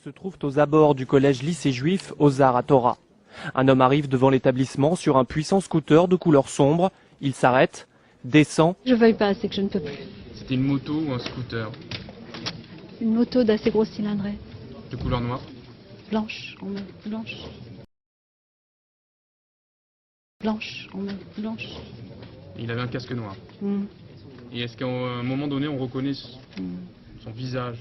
Se trouvent aux abords du collège-lycée juif Ozar à Torah. Un homme arrive devant l'établissement sur un puissant scooter de couleur sombre. Il s'arrête, descend. Je veuille pas, c'est que je ne peux plus. C'était une moto ou un scooter? Une moto d'assez gros cylindrée. De couleur noire? Blanche, en main, blanche. Blanche, en main, blanche. Il avait un casque noir. Mm. Et est-ce qu'à un moment donné, on reconnaît son visage?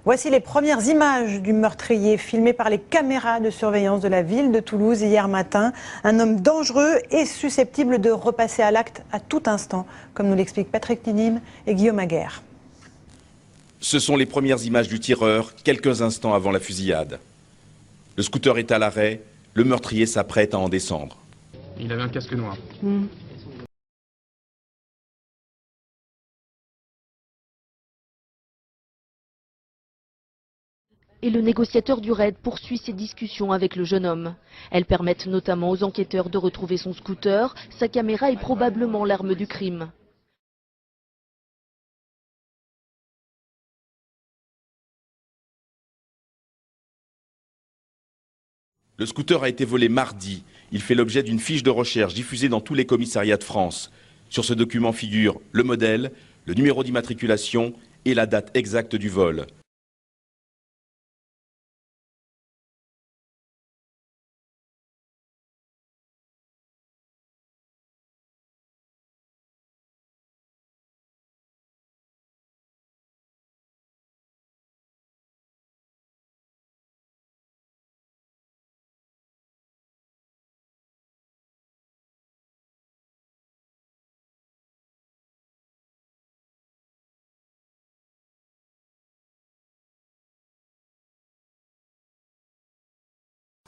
Voici les premières images du meurtrier filmées par les caméras de surveillance de la ville de Toulouse hier matin. Un homme dangereux et susceptible de repasser à l'acte à tout instant, comme nous l'expliquent Patrick Ninim et Guillaume Aguerre. Ce sont les premières images du tireur, quelques instants avant la fusillade. Le scooter est à l'arrêt, le meurtrier s'apprête à en descendre. Il avait un casque noir. Mm. Et le négociateur du raid poursuit ses discussions avec le jeune homme. Elles permettent notamment aux enquêteurs de retrouver son scooter, sa caméra et probablement l'arme du crime. Le scooter a été volé mardi. Il fait l'objet d'une fiche de recherche diffusée dans tous les commissariats de France. Sur ce document figurent le modèle, le numéro d'immatriculation et la date exacte du vol.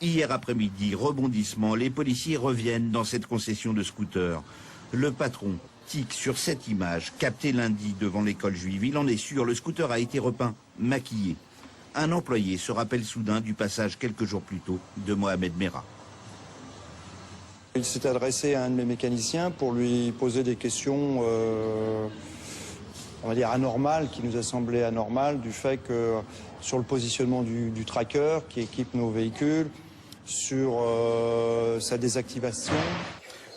Hier après-midi, rebondissement, les policiers reviennent dans cette concession de scooter. Le patron tique sur cette image, captée lundi devant l'école juive. Il en est sûr, le scooter a été repeint, maquillé. Un employé se rappelle soudain du passage quelques jours plus tôt de Mohamed Merah. Il s'est adressé à un de mes mécaniciens pour lui poser des questions, on va dire anormales, qui nous a semblé anormales, du fait que sur le positionnement du tracker qui équipe nos véhicules, sur sa désactivation.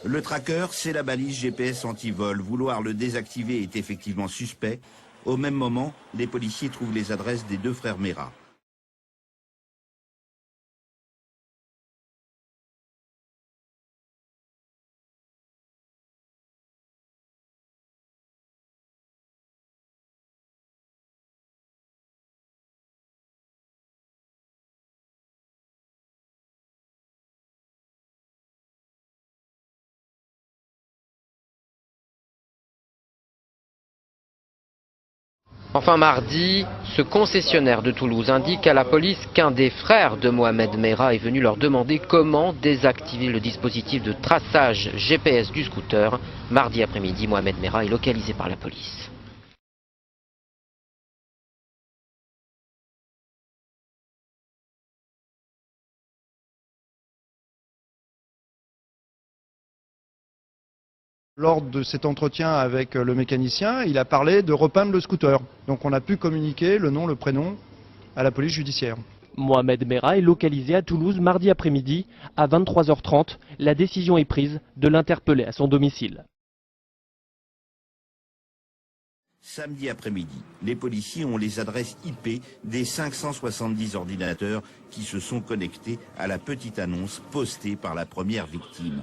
Le tracker, c'est la balise GPS anti-vol. Vouloir le désactiver est effectivement suspect. Au même moment, les policiers trouvent les adresses des deux frères Merah. Enfin mardi, ce concessionnaire de Toulouse indique à la police qu'un des frères de Mohamed Merah est venu leur demander comment désactiver le dispositif de traçage GPS du scooter. Mardi après-midi, Mohamed Merah est localisé par la police. Lors de cet entretien avec le mécanicien, il a parlé de repeindre le scooter. Donc on a pu communiquer le nom, le prénom à la police judiciaire. Mohamed Merah est localisé à Toulouse mardi après-midi à 23h30. La décision est prise de l'interpeller à son domicile. Samedi après-midi, les policiers ont les adresses IP des 570 ordinateurs qui se sont connectés à la petite annonce postée par la première victime.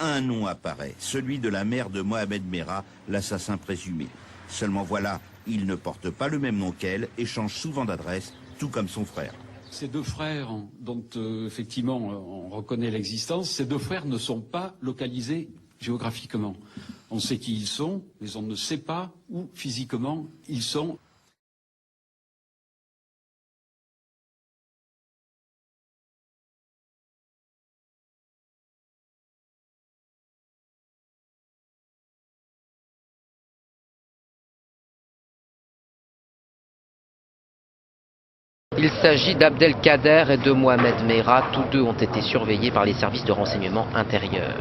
Un nom apparaît, celui de la mère de Mohamed Merah, l'assassin présumé. Seulement voilà, il ne porte pas le même nom qu'elle et change souvent d'adresse, tout comme son frère. Ces deux frères, dont effectivement on reconnaît l'existence, ces deux frères ne sont pas localisés géographiquement. On sait qui ils sont, mais on ne sait pas où physiquement ils sont. Il s'agit d'Abdelkader et de Mohamed Merah. Tous deux ont été surveillés par les services de renseignement intérieur.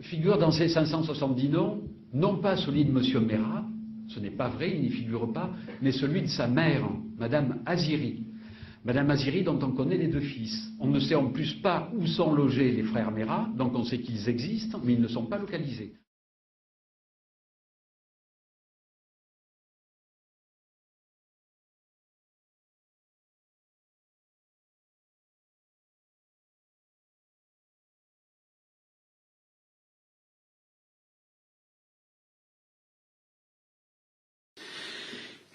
Figure dans ces 570 noms, non pas celui de M. Merah, ce n'est pas vrai, il n'y figure pas, mais celui de sa mère, Madame Aziri. Madame Aziri dont on connaît les deux fils. On ne sait en plus pas où sont logés les frères Merah, donc on sait qu'ils existent, mais ils ne sont pas localisés.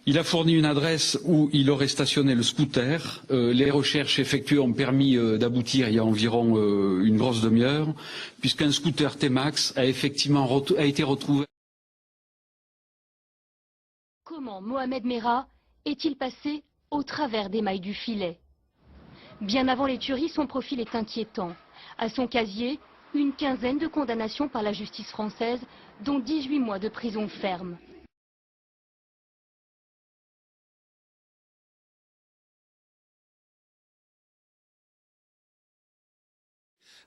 Il a fourni une adresse où il aurait stationné le scooter. Les recherches effectuées ont permis d'aboutir il y a environ une grosse demi-heure, puisqu'un scooter T-Max a effectivement été retrouvé. Comment Mohamed Merah est-il passé au travers des mailles du filet? Bien avant les tueries, son profil est inquiétant. À son casier, une quinzaine de condamnations par la justice française, dont 18 mois de prison ferme.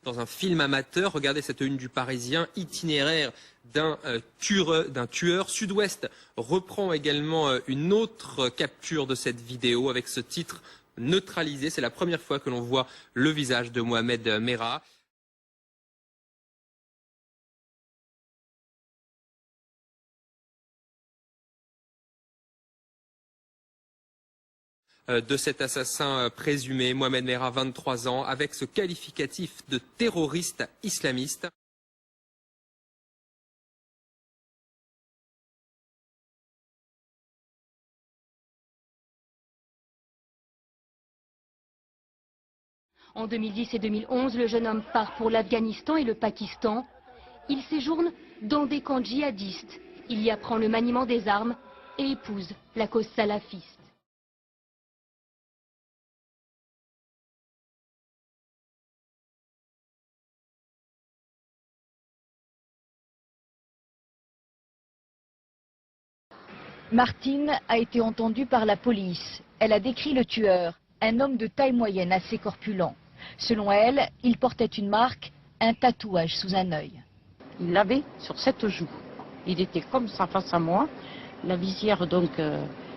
Dans un film amateur, regardez cette une du Parisien, itinéraire d'un tueur. Sud-Ouest reprend également une autre capture de cette vidéo avec ce titre neutralisé. C'est la première fois que l'on voit le visage de Mohamed Merah. De cet assassin présumé, Mohamed Merah, 23 ans, avec ce qualificatif de terroriste islamiste. En 2010 et 2011, le jeune homme part pour l'Afghanistan et le Pakistan. Il séjourne dans des camps djihadistes. Il y apprend le maniement des armes et épouse la cause salafiste. Martine a été entendue par la police. Elle a décrit le tueur, un homme de taille moyenne assez corpulent. Selon elle, il portait une marque, un tatouage sous un œil. Il l'avait sur cette joue. Il était comme ça face à moi. La visière, donc,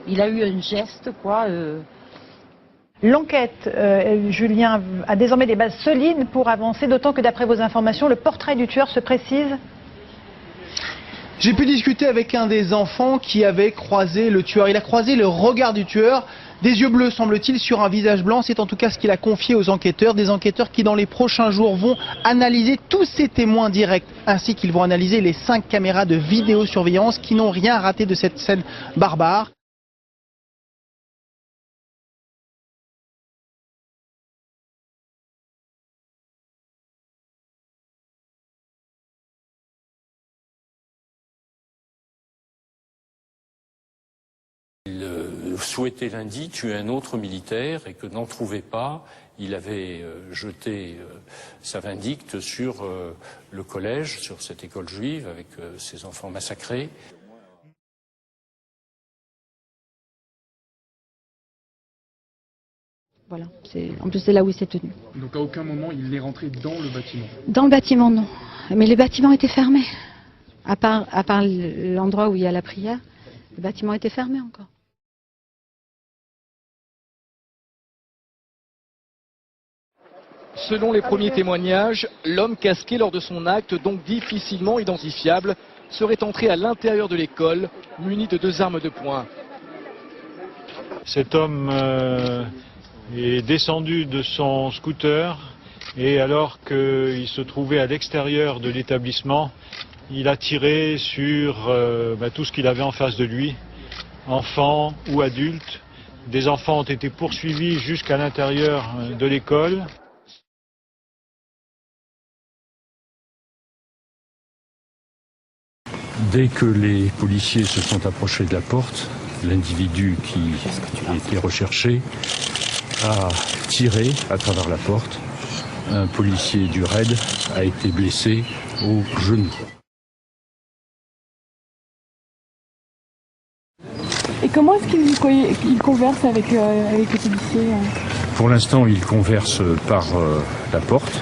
il a eu un geste, quoi. L'enquête, Julien, a désormais des bases solides pour avancer, d'autant que d'après vos informations, le portrait du tueur se précise. J'ai pu discuter avec un des enfants qui avait croisé le tueur. Il a croisé le regard du tueur, des yeux bleus semble-t-il sur un visage blanc. C'est en tout cas ce qu'il a confié aux enquêteurs. Des enquêteurs qui dans les prochains jours vont analyser tous ces témoins directs, ainsi qu'ils vont analyser les 5 caméras de vidéosurveillance qui n'ont rien raté de cette scène barbare. Il souhaitait lundi tuer un autre militaire et que n'en trouvait pas, il avait jeté sa vindicte sur le collège, sur cette école juive avec ses enfants massacrés. Voilà, en plus c'est là où il s'est tenu. Donc à aucun moment il n'est rentré dans le bâtiment? Dans le bâtiment, non. Mais les bâtiments étaient fermés. À part l'endroit où il y a la prière, le bâtiment était fermé encore. Selon les premiers témoignages, l'homme casqué lors de son acte, donc difficilement identifiable, serait entré à l'intérieur de l'école, muni de 2 armes de poing. Cet homme est descendu de son scooter et alors qu'il se trouvait à l'extérieur de l'établissement, il a tiré sur tout ce qu'il avait en face de lui, enfants ou adultes. Des enfants ont été poursuivis jusqu'à l'intérieur de l'école. Dès que les policiers se sont approchés de la porte, l'individu qui était recherché a tiré à travers la porte. Un policier du RAID a été blessé au genou. Et Comment est-ce qu'il converse avec les policiers Pour l'instant, il converse par la porte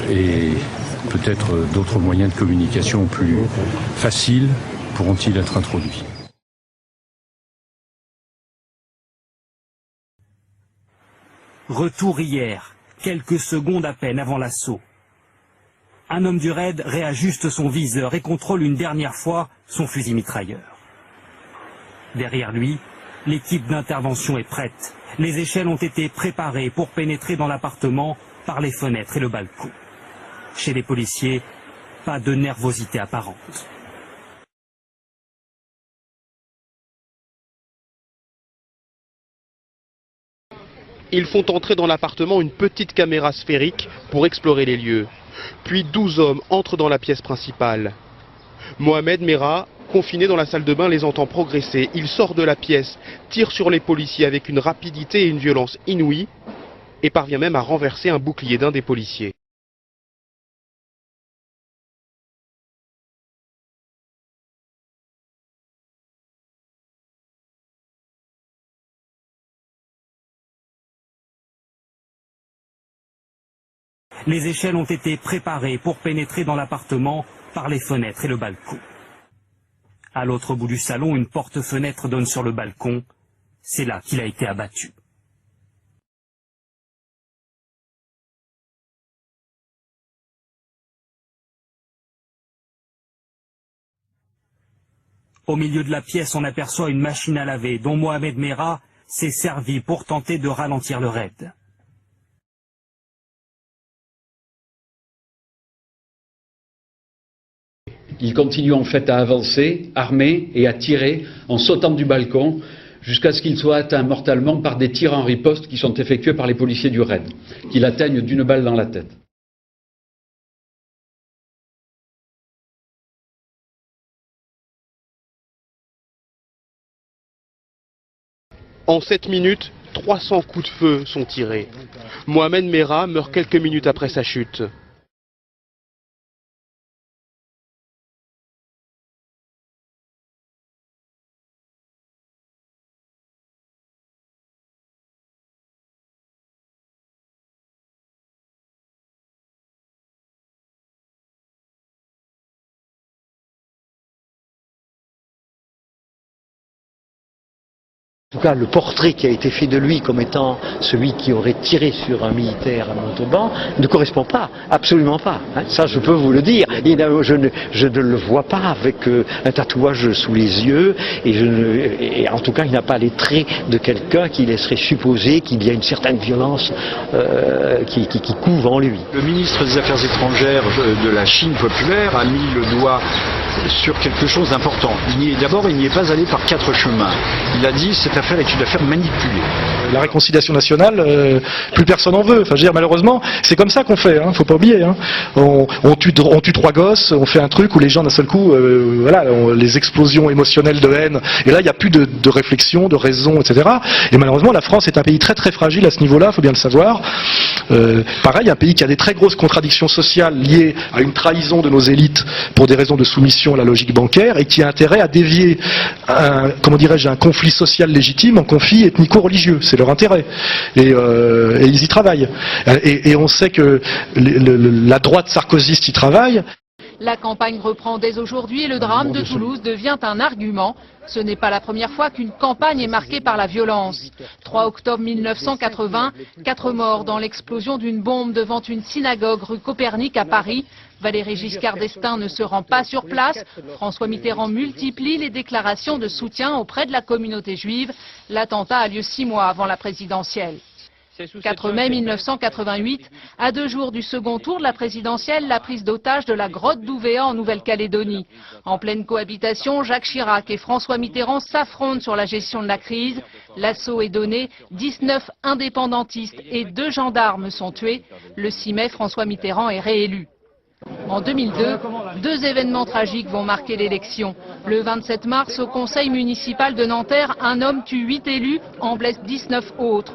et peut-être d'autres moyens de communication plus faciles pourront-ils être introduits. Retour hier, quelques secondes à peine avant l'assaut. Un homme du raid réajuste son viseur et contrôle une dernière fois son fusil mitrailleur. Derrière lui, l'équipe d'intervention est prête. Les échelles ont été préparées pour pénétrer dans l'appartement par les fenêtres et le balcon. Chez les policiers, pas de nervosité apparente. Ils font entrer dans l'appartement une petite caméra sphérique pour explorer les lieux. Puis 12 hommes entrent dans la pièce principale. Mohamed Merah, confiné dans la salle de bain, les entend progresser. Il sort de la pièce, tire sur les policiers avec une rapidité et une violence inouïes et parvient même à renverser un bouclier d'un des policiers. Les échelles ont été préparées pour pénétrer dans l'appartement par les fenêtres et le balcon. À l'autre bout du salon, une porte-fenêtre donne sur le balcon. C'est là qu'il a été abattu. Au milieu de la pièce, on aperçoit une machine à laver dont Mohamed Merah s'est servi pour tenter de ralentir le raid. Il continue en fait à avancer, armé et à tirer en sautant du balcon jusqu'à ce qu'il soit atteint mortellement par des tirs en riposte qui sont effectués par les policiers du raid, qui l'atteignent d'une balle dans la tête. En 7 minutes, 300 coups de feu sont tirés. Mohamed Merah meurt quelques minutes après sa chute. En tout cas, le portrait qui a été fait de lui comme étant celui qui aurait tiré sur un militaire à Montauban ne correspond pas, absolument pas. Hein, ça, je peux vous le dire. Je ne le vois pas avec un tatouage sous les yeux et en tout cas, il n'a pas les traits de quelqu'un qui laisserait supposer qu'il y a une certaine violence qui couve en lui. Le ministre des Affaires étrangères de la Chine populaire a mis le doigt sur quelque chose d'important. D'abord, il n'y est pas allé par 4 chemins. Il a dit cette affaire est une affaire manipulée. La réconciliation nationale, plus personne en veut. Enfin, je veux dire, malheureusement, c'est comme ça qu'on fait. Faut pas oublier. On tue 3 gosses, on fait un truc où les gens d'un seul coup, les explosions émotionnelles de haine. Et là, il n'y a plus de réflexion, de raison, etc. Et malheureusement, la France est un pays très très fragile à ce niveau-là. Faut bien le savoir. Pareil, un pays qui a des très grosses contradictions sociales liées à une trahison de nos élites pour des raisons de soumission à la logique bancaire et qui a intérêt à dévier un conflit social légitime en conflit ethnico-religieux. C'est leur intérêt. Et ils y travaillent. Et on sait que la droite sarkozyste y travaille. La campagne reprend dès aujourd'hui et le drame de Toulouse devient un argument. Ce n'est pas la première fois qu'une campagne est marquée par la violence. 3 octobre 1980, 4 morts dans l'explosion d'une bombe devant une synagogue rue Copernic à Paris. Valéry Giscard d'Estaing ne se rend pas sur place. François Mitterrand multiplie les déclarations de soutien auprès de la communauté juive. L'attentat a lieu 6 mois avant la présidentielle. 4 mai 1988, à 2 jours du second tour de la présidentielle, la prise d'otage de la grotte d'Ouvéa en Nouvelle-Calédonie. En pleine cohabitation, Jacques Chirac et François Mitterrand s'affrontent sur la gestion de la crise. L'assaut est donné, 19 indépendantistes et 2 gendarmes sont tués. Le 6 mai, François Mitterrand est réélu. En 2002, 2 événements tragiques vont marquer l'élection. Le 27 mars, au conseil municipal de Nanterre, un homme tue 8 élus, en blesse 19 autres.